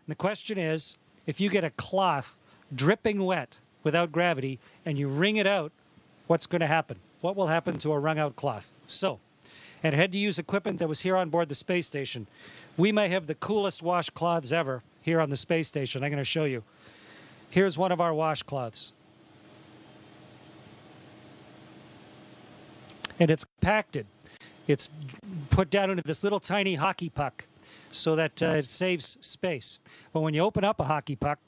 The question is, if you get a cloth dripping wet without gravity and you wring it out, what's going to happen? What will happen to a wrung out cloth? So, and I had to use equipment that was here on board the space station. We may have the coolest washcloths ever here on the space station. I'm going to show you. Here's one of our washcloths. And it's compacted. It's put down into this little tiny hockey puck so that it saves space. But when you open up a hockey puck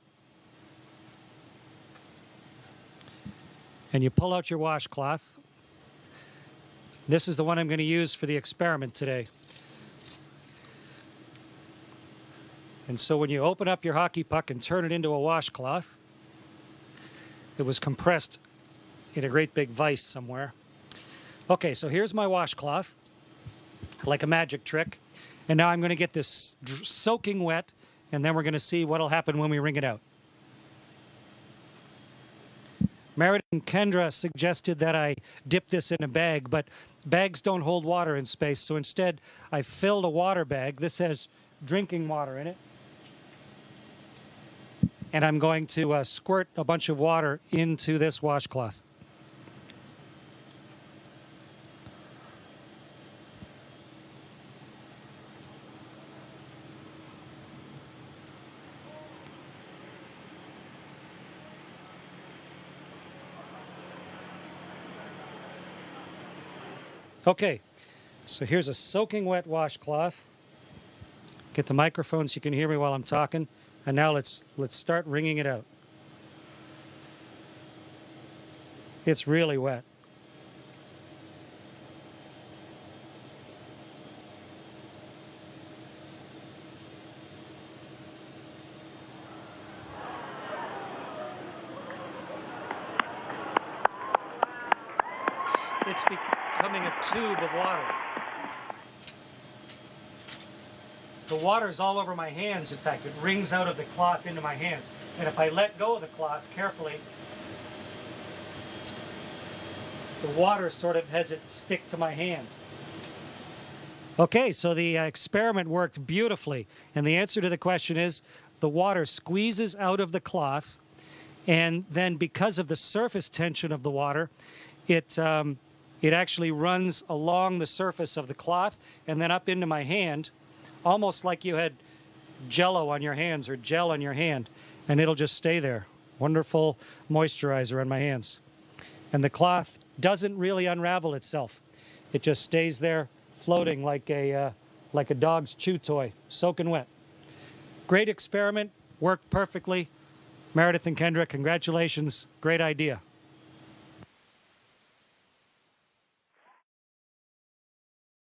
and you pull out your washcloth, this is the one I'm going to use for the experiment today. And so when you open up your hockey puck and turn it into a washcloth, it was compressed in a great big vise somewhere. Okay, so here's my washcloth, like a magic trick. And now I'm going to get this soaking wet, and then we're going to see what will happen when we wring it out. Meredith and Kendra suggested that I dip this in a bag, but bags don't hold water in space, so instead I filled a water bag. This has drinking water in it. And I'm going to squirt a bunch of water into this washcloth. Okay, so here's a soaking wet washcloth. Get the microphone so you can hear me while I'm talking. And now let's start wringing it out. It's really wet. It's becoming a tube of water. The water's all over my hands, in fact. It wrings out of the cloth into my hands. And if I let go of the cloth carefully, the water sort of has it stick to my hand. Okay, so the experiment worked beautifully. And the answer to the question is, the water squeezes out of the cloth, and then because of the surface tension of the water, it actually runs along the surface of the cloth and then up into my hand, almost like you had Jell-O on your hands or gel on your hand, and it'll just stay there. Wonderful moisturizer on my hands. And the cloth doesn't really unravel itself. It just stays there floating like a dog's chew toy, soaking wet. Great experiment, worked perfectly. Meredith and Kendra, congratulations. Great idea.